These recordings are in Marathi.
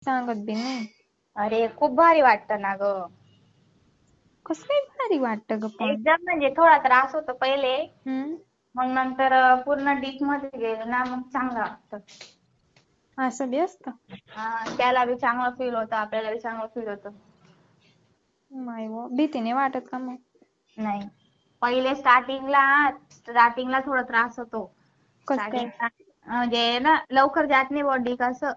सांगत बी नाही. अरे खूप भारी वाटतं ना ग. कसं काय भारी वाटतं ग पण. एकदम म्हणजे थोडा त्रास होतो पहिले, हम्म. मग नंतर पूर्ण डीप मध्ये गेलं ना मग चांगलं वाटतं. असं बी असतं. त्याला बी चांगलं फील होतं, आपल्याला बी चांगलं फील होतं. नाही व भीती नाही वाटत का मग. नाही, पहिले स्टार्टिंगला थोडा त्रास होतो. कस काय. स्टार्टिंगला म्हणजे ना लवकर जात नाही बॉडी कसं,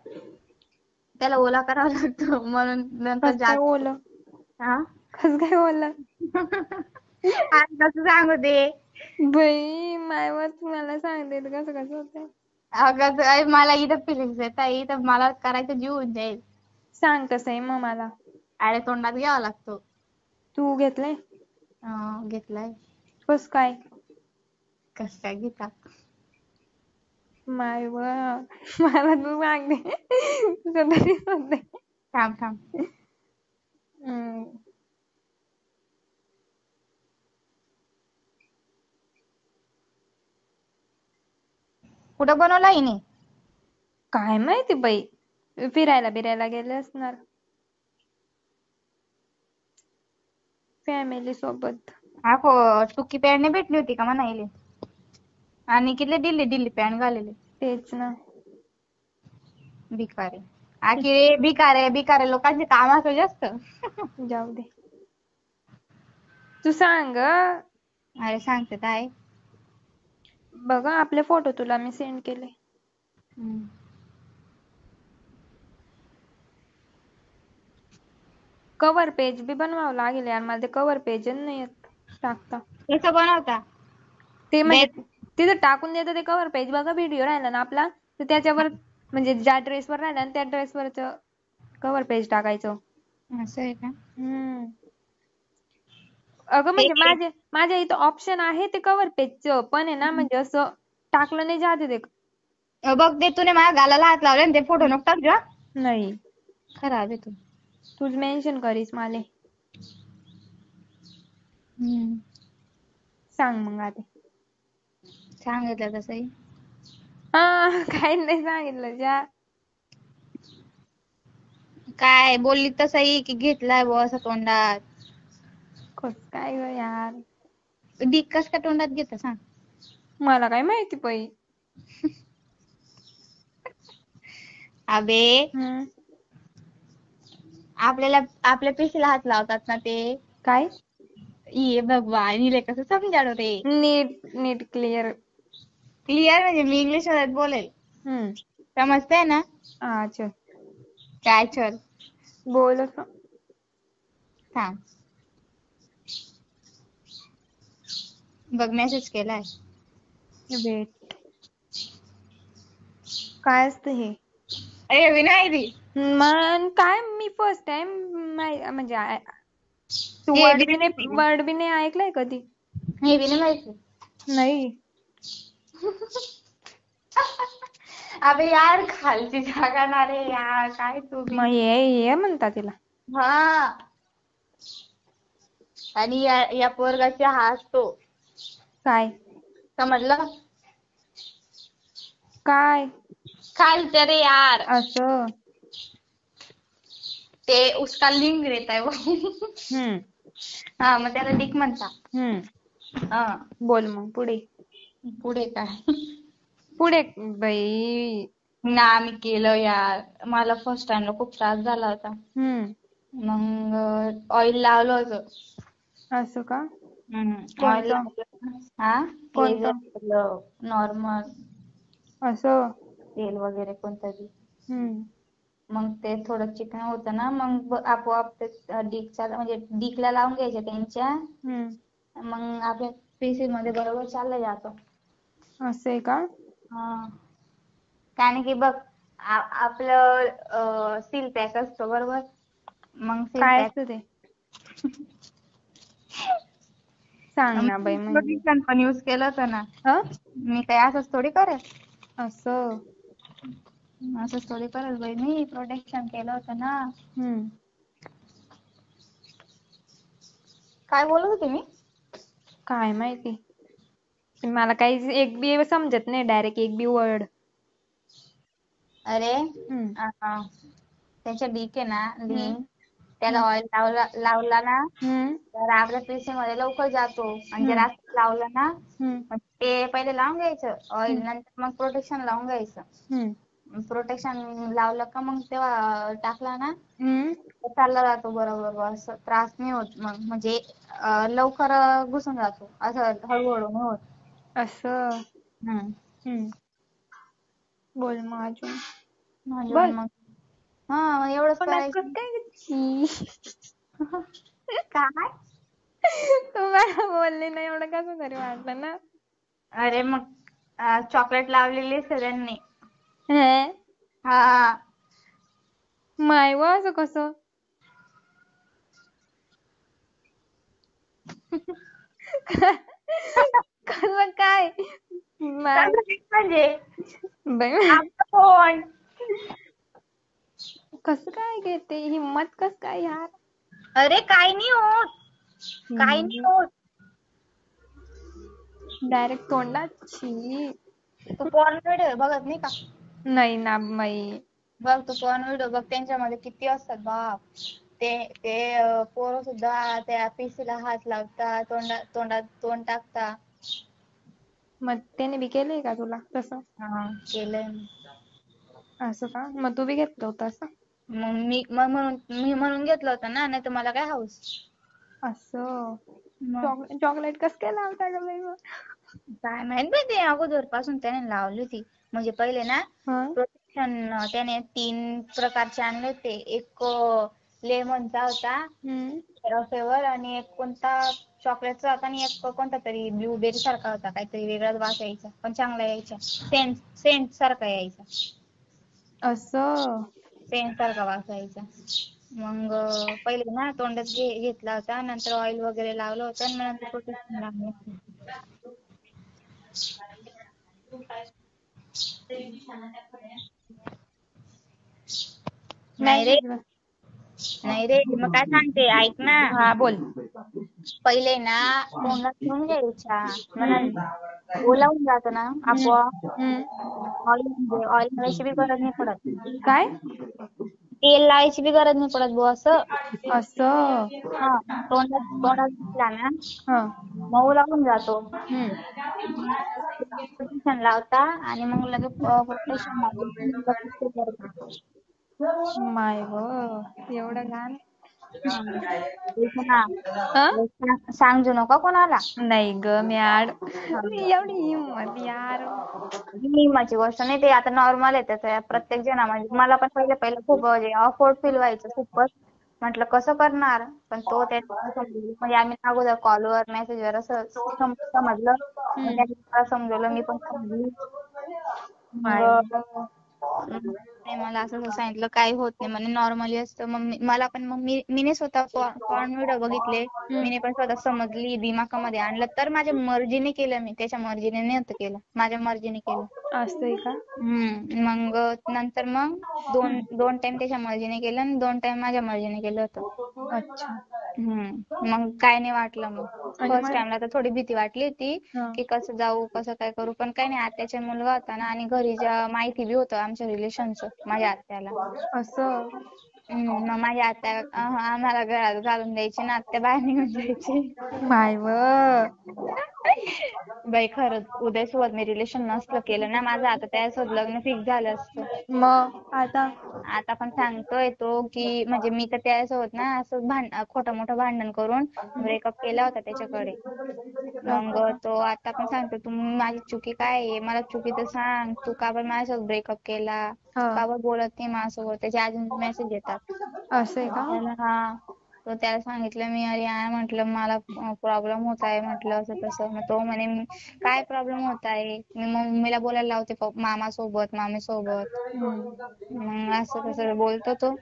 त्याला ओला करावा लागतो म्हणून नंतर कस काय जात. ओलं. हा. कस काय ओलं. आज कसं सांगू दे. बाई मायवत मला सांगते कसं कसं होतंय. अगं मला इथं फिलिंग्स येत आहे, इथं मला करायचं जीव होऊन जाईल. सांग कसं आहे मग मला. अरे तोंडात घ्यावा लागतो. तू घेतलंय. घेतलाय. कस काय. कस काय घेता. माय व मला तू सांगते तुझं तरीच होतंय. थांब थांब. हम्म. कुठं बनवला हिने. काय माहिती बाई, फिरायला बिरायला गेले असणार फॅमिली सोबत. टुकी पॅन्ट नाही भेटली होती का म्हणायले. आणि किती दिल्ली पॅन्ट घालेले. तेच ना. भिकारी. आखिर भिकारे लोकांचे काम असं जास्त. जाऊ दे. तू सांग. अरे सांगते काय. बघा आपले फोटो तुला मी सेंड केले. कव्हर पेज बी बनवावं लागेल यार, मला ते कव्हर पेज नाही येत टाकता. कसं बनवता. ते म्हणजे तिथं टाकून देतं ते कव्हर पेज. बघा व्हिडिओ राहिला ना आपला, तर त्याच्यावर म्हणजे ज्या ड्रेसवर राहिला ना त्या ड्रेसवरच कव्हर पेज टाकायचं. असं आहे का. हम्म. अगं म्हणजे माझ्या इथं ऑप्शन आहे ते कव्हर पेजचं, पण आहे ना म्हणजे असं टाकलं नाही जाते ते. बघ ते तूने माझ्या गालाला हात लावले आणि ते फोटो नको टाकू. नाही. खराब आहे तू. तूच मेन्शन करीस माले. सांग मग आधी. सांगितलं तसंही. काही नाही सांगितलं जा. काय बोलली तसंही की घेतलाय बुवा असं तोंडात. कस काय ग यार. डिक कस का तोंडात घेत सांग. मला काय माहिती बाई. अबे हम्म. आपल्या पेशीला हात लावतात ना ते. काय. ये भगवान हिला कसं समजावं रे. नीट क्लिअर. क्लिअर म्हणजे मी इंग्लिश मध्ये बोलेल. समजतंय ना. अच्छा. काय चल. बोल. थांब. बघ मेसेज केलाय. वेट. काय असतं हे. अरे विनायरी. मग काय मी फर्स्ट टाइम म्हणजे तू हे वर्ड बी बी नाही माहिती. नाही ऐकलंय कधी. हे बी नाही माहिती. नाही. अबे यार खालची जागा ना रे यार काय तू बी. मग ये म्हणता तिला. हा. आणि या पोरगाची हा असतो. काय. समजलं. काय. खालचं रे यार. असं. ते उसका लिंग रहता है वो. हा मग त्याला डिक म्हणता. हा. बोल मग पुढे. पुढे काय. पुढे बाई. ना मी केलं यार, मला फर्स्ट टाइमला खूप त्रास झाला होता. मग ऑइल लावलं होतं. असं का. ऑइल कोणतं लावलं. हा कोणतं नॉर्मल. असं. तेल वगैरे कोणतंही. हम्म. मग ते थोडं चिकन होतं ना मग आपोआप ते म्हणजे डिकला लावून घ्यायचे त्यांच्या. मग आपल्या पेशी मध्ये बरोबर चाललं जातं. असं आहे का. हा. कारण की बघ आपलं सील पॅक असतो बरोबर. मग सील काय पॅक. असतं ते. सांग ना बाई म्हणजे. प्रोटेक्शन पण यूज केलं होतं ना. मी काय असंच थोडी करेल. असं. असंच थोडी करेल बाई मी प्रोटेक्शन केलं होतं ना. काय बोलत होते मी. काय माहिती. मला काही एक बी समजत नाही डायरेक्ट एक बी वर्ड. अरे त्याच्या डीक आहे ना लिंक, त्याला ऑइल लावला ना तर आपल्या पीसी मध्ये लवकर जातो. आणि जर असं लावलं ना ते पहिले लावून घ्यायचं ऑइल, नंतर मग प्रोटेक्शन लावून घ्यायचं. प्रोटेक्शन लावलं का मग तेव्हा टाकला ना तर चालला जातो बरोबर. असं त्रास नाही होत मग, म्हणजे लवकर घुसून जातो, असं हळूहळू नाही होत. असं. बोल मग अजून. अजून मग हा एवढंच तोंडात करायचं. कसं काय छी. काय तुम्हाला बोलले ना एवढं कसं तरी वाटलं ना. अरे मग चॉकलेट लावलेली सगळ्यांनी. हा माय व असं कसं. कसं काय म्हणजे बाई फोन कसं काय घेते हिम्मत कस काय यार. अरे काय नाही होत, काय नाही होत. डायरेक्ट तोंडात छी. तू पॉर्न व्हिडिओ बघत नाही का? नाही ना बाई. बघ तू पॉर्न व्हिडिओ बघ, त्यांच्यामध्ये किती असतात बाप. ते पोरं सुद्धा त्या पीसीला हात लावतात, तोंडात तोंड टाकतात. मग त्याने बी केलंय का तुला तसं? हा केलंय. असं का? मग तू बी घेतलं होतं असं? मग मी म्हणून घेतलं होतं ना, नाही तर मला काय हौस. असं चॉकलेट कस काय लावता ग बाई मग? काय माहित बाई, ते अगोदर पासून त्याने लावली होती. म्हणजे पहिले ना प्रोटेक्शन त्याने 3 प्रकारचे आणले होते. एक लेमनचा होता फ्लेवर, आणि एक कोणता चॉकलेटचा होता, आणि एक कोणता तरी ब्लूबेरी सारखा होता. काहीतरी वेगळाच वास यायचा, पण चांगला यायचा. सेंट सारखा यायचा. असं सेंट सारखा वास यायचा. मग पहिले ना तोंडात घेतला होता, नंतर ऑइल वगैरे लावलं होतं, आणि नंतर प्रोटेक्शन लावलं होतं. नाही रे मग काय सांगते ऐक ना. हा बोल. पहिले ना तोंडात घेऊन घ्यायच्या, मग ओलावून जात ना आपोआप. ऑइल लावायची बी गरज नाही पडत. काय? तेल लावायची बी गरज नाही पडत बुवा असं. असं तोंडात घेतला ना मऊ लागून जातो. प्रोटेक्शन लावता आणि मग लगेच प्रोटेक्शन लावता. माय ग एवढं घाण. सांगू नका कोणाला. नाही ग म्याड, एवढी हिंमत यार. हिंमतची गोष्ट नाही, ते आता नॉर्मल आहे त्याचं. प्रत्येक जण म्हणजे मला पण पहिले खूप ऑकवर्ड फील व्हायचं खूपच. म्हटलं कसं करणार, पण तो म्हणजे आम्ही अगोदर कॉलवर मेसेजवर असं समजलं, त्याने मला समजवलं, मी पण समजली. मला असं सांगितलं काही होत नाही म्हणे, नॉर्मली असतं. मग मला पण मीने स्वतः पॉर्न व्हिडिओ बघितले, मीने पण स्वतः समजली, दिमागामध्ये आणलं, तर माझ्या मर्जीने केलं. मी त्याच्या मर्जीने नव्हतं केलं, माझ्या मर्जीने केलं. असतंय का? मग नंतर मग दोन टाइम त्याच्या मर्जीने केलं, आणि 2 टाइम माझ्या मर्जीने केलं होतं. अच्छा. मग काय नाही वाटलं. मग फर्स्ट टाइमला तर थोडी भीती वाटली होती की कसं जाऊ, कसं काय करू, पण काही नाही. आत्याचा मुलगा होता ना, आणि घरी माहिती बी होतं आमच्या रिलेशनचं माझ्या आत्याला. असं मग माझ्या आत्या आम्हाला घरात घालून द्यायची ना, आत्या बाहेर निघून जायची. माय व बाई खरंच उदयसोबत मी रिलेशन नसलं केलं ना माझं, आता त्यासोबत लग्न फिक्स झालं असतं. मग आता पण सांगतोय तो की, म्हणजे मी तर त्यासोबत ना असं खोटं मोठं भांडण करून ब्रेकअप केला होता त्याच्याकडे. मग तो आता पण सांगतो, तू माझी चुकी काय आहे, मला चुकी तर सांग, तू का बरं माझ्यासोबत ब्रेकअप केला, का बरं बोलत नाही माझ्यासोबत. त्याचे अजून मेसेज येतात. असं आहे का? तो त्याला सांगितलं मी, अरे यार म्हटलं मला प्रॉब्लेम होत आहे म्हटलं असं तसं. मग तो म्हणे काय प्रॉब्लेम होत आहे, मी मम्मीला बोलायला लावते मामासोबत मामीसोबत. मग असं तसं बोलतो तो.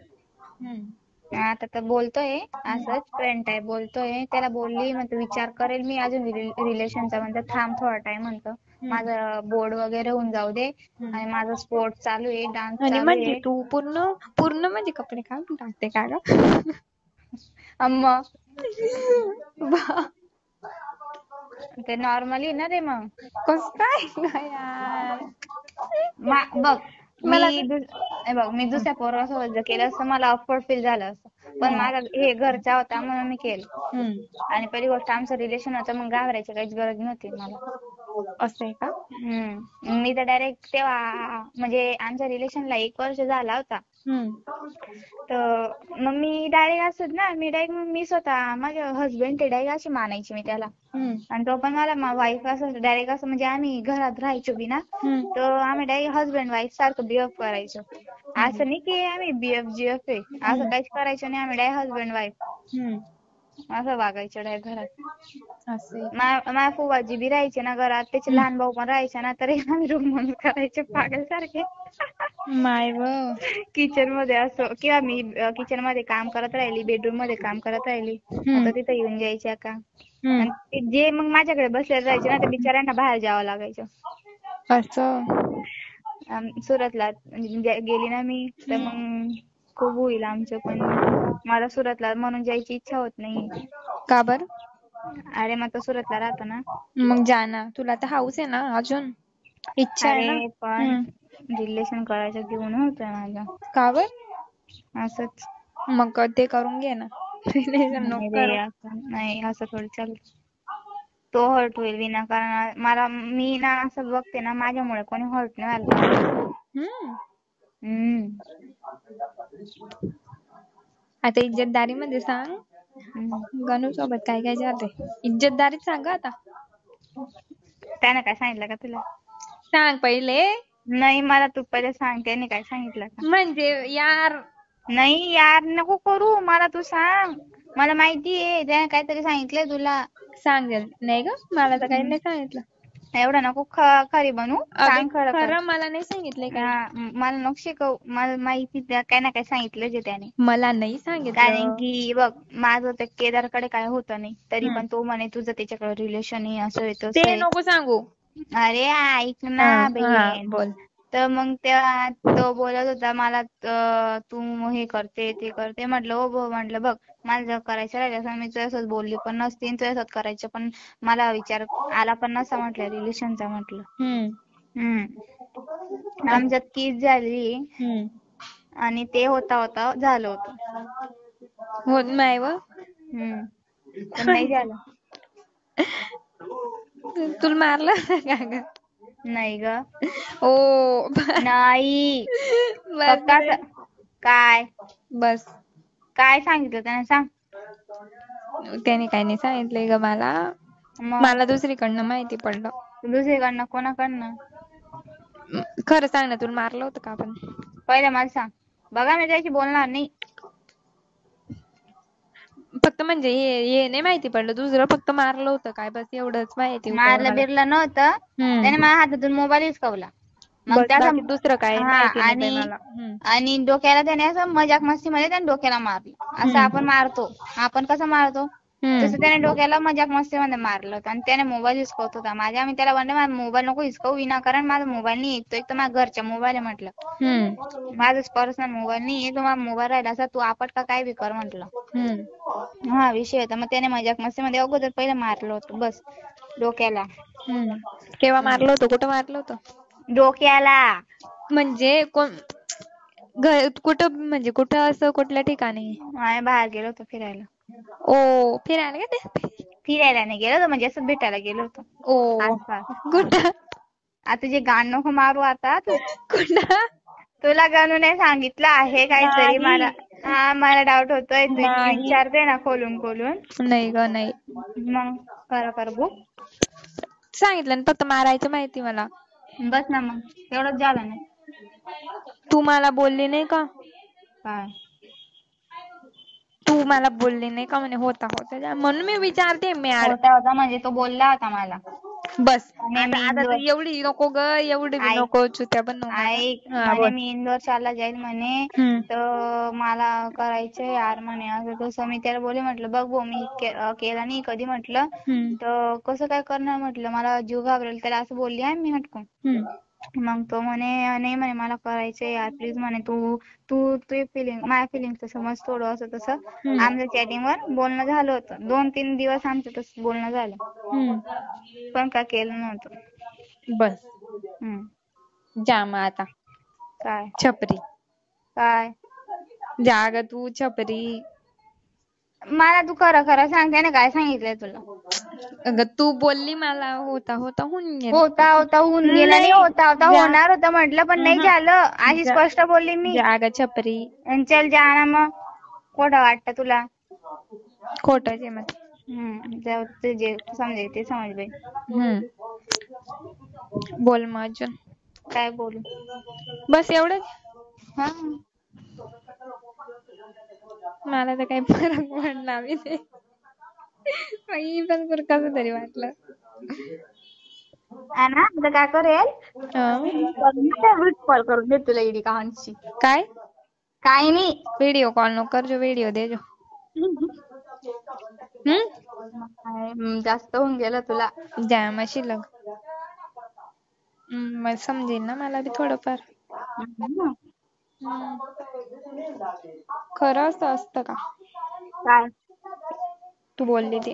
आता तर बोलतोय असंच फ्रेंड टाईप बोलतोय. त्याला बोलली मग विचार करेल मी अजून रिलेशनचा. म्हणतो थांब थोडा टाइम, म्हणतो माझं बोर्ड वगैरे होऊन जाऊ दे, आणि माझं स्पोर्ट्स चालू आहे, डान्स चालू म्हणजे आहे. तू पूर्ण म्हणजे कपडे काढून टाकते का ग? अम्मा ते नॉर्मली ना रे. मग कस काय यार. बघ मी दुसऱ्या पोरासोबत जर केलं असतं मला ऑकवर्ड फील झालं असतं, पण माझा हे घरचा होता म्हणून मी केलं. आणि पहिली गोष्ट आमचं रिलेशन होतं, मग घाबरायची काहीच गरज नव्हती मला. असं आहे का? मी तर डायरेक्ट तेव्हा म्हणजे आमच्या रिलेशनला 1 वर्ष झाला होता. तर मग मी डायरेक्ट असत ना, मी स्वतः माझ्या हसबंड ते डायरेक्ट अशी मानायची मी त्याला. आणि तो पण मला वाईफ असं डायरेक्ट असं, म्हणजे आम्ही घरात राहायचो बी ना, तर आम्ही डायरेक्ट हसबंड वाईफ सारखं बिहेव करायचो. असं नाही की आम्ही BF आहे, असं काहीच करायचो नाही. आम्ही डायरेक्ट हसबंड वाईफ असं वागायचं डायरेक्ट घरात. माझ्या फुवाजी बी राहायचे ना घरात, त्याचे लहान भाऊ पण राहायचे ना, तरी आम्ही रूम म्हणून करायचे पागल सारखे. किचन मध्ये असो, किंवा मी किचन मध्ये काम करत राहिली, बेडरूम मध्ये काम करत राहिली, आता तिथे येऊन जायच्या का. आणि जे मग माझ्याकडे बसलेले राहायचे ना, त्या बिचाऱ्यांना बाहेर जावं लागायचं. सुरतला गेली ना मी, तर मग खूप होईल आमचं, पण मला सुरतला म्हणून जायची इच्छा होत नाही. का बर? अरे मग तो सुरतला राहतो ना. मग जा ना, तुला तर हाऊस आहे ना, अजून इच्छा आहे ना. अरे पण रिलेशन करायचं घेऊन होतंय माझं. का बर? असंच. मग ते करून घे ना. नाही असं थोडी चालत. तो हर्ट होईल विनाकारण. मी ना असं बघते ना, माझ्यामुळे कोणी हर्ट नाही व्हायला पाहिजे. आता इज्जतदारी मध्ये सांग, गणू सोबत काय काय झालंय? इज्जतदारीत सांग आता. त्याने काय सांगितलं का तुला? सांग पहिले. नाही, मला तू पहिले सांग, त्याने काय सांगितलं का? म्हणजे यार नाही यार नको करू, मला तू सांग. मला माहितीये त्याने काहीतरी सांगितलंय तुला. सांग. नाही ग, मला तर काही नाही सांगितलं. एवढं नको खरी बनू, सांग खरं. मला नाही सांगितलंय काही. मला नको शिकव, मला माहिती काय ना काय सांगितलं जे त्याने. मला नाही सांगितलं. कारण की बघ, माझं ते केदारकडे काय होतं नाही, तरी पण तो म्हणे तुझं त्याच्याकडे रिलेशन आहे, असं आहे तसं ते आहे. नको सांगू. अरे ऐक ना बेन. बोल. तर मग तेव्हा तो बोलत होता मला, तू हे करते ते करते. म्हटलं हो म्हटलं बघ, मला करायचं राहिलं असं मी तुझ्यासोबत बोलली पण नसती, तुझ्यासोबत करायचं पण मला विचार आला पण नसता म्हटलं रिलेशनचा. म्हटलं आमच्यात किस झाली आणि ते होता झालं होतं. होत नाही व. पण नाही झालं. तुला मारलं का ग? नाही ग. ओ नाही. फक्त काय बस काय सांगितलं त्याने, सांग. त्याने काही नाही सांगितलंय ग मला दुसरीकडनं माहिती पडलं. दुसरीकडनं कोणाकडनं? खरं सांग ना, तुला मारलं होतं का आपण? पहिले मला सांग. बघा मी त्याशी बोलणार नाही. फक्त म्हणजे हे नाही माहिती पडलं, दुसरं फक्त मारलं होतं काय, बस एवढंच माहिती होतं. मारलं बिरलं नव्हतं, त्याने माझ्या हातातून मोबाईल हिसकावला. मग त्याचा दुसरं काय माहिती नाही मला. आणि डोक्याला त्याने असं मजाक मस्ती मध्ये त्याने डोक्याला मारलं. असं आपण कसं मारतो तसं त्याने डोक्याला मजाक मस्ती मध्ये मारलं होतं. आणि त्याने मोबाईल हिसकवत होता माझ्या. मी त्याला म्हणलं माझा मोबाईल नको हिसकवू, विनाकारण माझा मोबाईल नाही येतो, एक तर माझ्या घरच्या मोबाईल आहे म्हटलं, माझाच पर्सनल मोबाईल नाही आहे, तो माझा मोबाईल राहिला असं तू आपट का काय बी कर म्हटलं. हा विषय होता. मग त्याने मजाक मस्ती मध्ये अगोदर पहिले मारलं होतं बस डोक्याला. केव्हा मारलं होतं? कुठं मारलं होतं? डोक्याला. म्हणजे कुठं, म्हणजे कुठं असं, कुठल्या ठिकाणी? बाहेर गेलो होतो फिरायला. ओ फिरायला गेले? फिरायला नाही गेलो होतो, म्हणजे असं भेटायला गेलो होतो. ओ कुठं? आता जे गाणं नको मारू आता तू. कुठं? तुला गाणं नाही सांगितलं आहे काहीतरी. मला डाऊट होतोय, तू विचारते ना खोलून. नाही ग नाही. मग कर बघ. सांगितलं ना, फक्त मारायचं माहिती मला. बस ना मग, एवढंच झालं ना. तू मला बोलली नाही का? काय? तू मला बोलली नाही का म्हणे होता म्हणून मी विचारते. होता म्हणजे तो बोलला होता मला. बस आता तू एवढी नको ग, एवढी बी नको चुत्या पण नको. म्हणे मी इंदोरला जाईल म्हणे, तर मला करायचंय यार म्हणे असं तसं. मी त्याला बोलले म्हटलं बघ भाऊ, मी केला नाही कधी म्हटलं, तर कसं काय करणार म्हटलं, मला जीव घाबरेल. त्याला असं बोलली आहे मी हटकून. मग तो म्हणे नाही म्हणे मला करायचंय यार प्लीज म्हणे, तू माझ्या फिलिंगचं समज थोडं असं तसं. आमचं चॅटिंगवर बोलणं झालं होतं, 2-3 दिवस आमचं तसं बोलणं झालं, पण काय केलं नव्हतं. बस जा मग आता. काय छपरी. काय जाग तू छपरी. मला तू खरं खरं सांगते ना, काय सांगितलंय तुला? अगं तू बोलली मला होता होता होऊन गेलं. होता होता होऊन गेला नाही, होता होता होणार होता म्हटलं, पण नाही झालं. अशी स्पष्ट बोलली मी. जाग छपरी. आणि चल जा ना मग. खोटं वाटतं तुला? खोटंच आहे मग. जाऊ ते जे समजेल ते समज बाई. बोल मग अजून. काय बोलू? बस एवढंच. हा मला तर काही फरक पडला बी नाही. बाई पण कसं तरी वाटलं. ना आता काय करेल, कॉल करून दे तुला इडी कहाणीची. काय? काही नाही. व्हिडिओ कॉल नको करजो, व्हिडिओ देजो. जास्त होऊन गेलं तुला. जाम शिल्लक. मग समजेल ना मला बी थोडंफार. खरं असतं का? काय तू बोलली ते.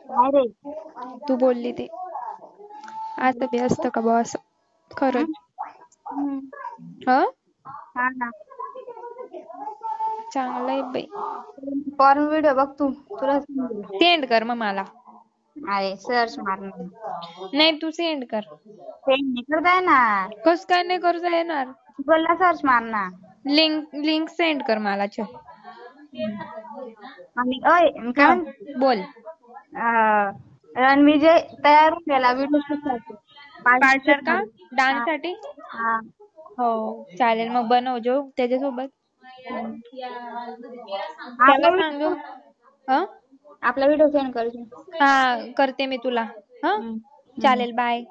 काय रे? तू बोलली ते आता बी असतं का बॉ असं खरंच? हा ना चांगलं आहे बाई. पॉर्न व्हिडिओ बघ तू, तुला समजेल. सेंड कर मग मला. अरे सर्च मार ना. नाही तू सेंड कर. सेंड नाही करता येणार. कस काय नाही करता येणार? गुगलला सर्च मार ना. लिंक सेंड कर मला. चल. आणि ओय काय बोल. रणविजय तयार होऊन गेला व्हिडिओ शूटसाठी. पार्टनर का डान्स साठी? हा हो चालेल मग बनवजो त्याच्यासोबत. आपला त्याला सांगू. आपला व्हिडिओ सेंड कर. हा करते मी तुला. हा चालेल बाय.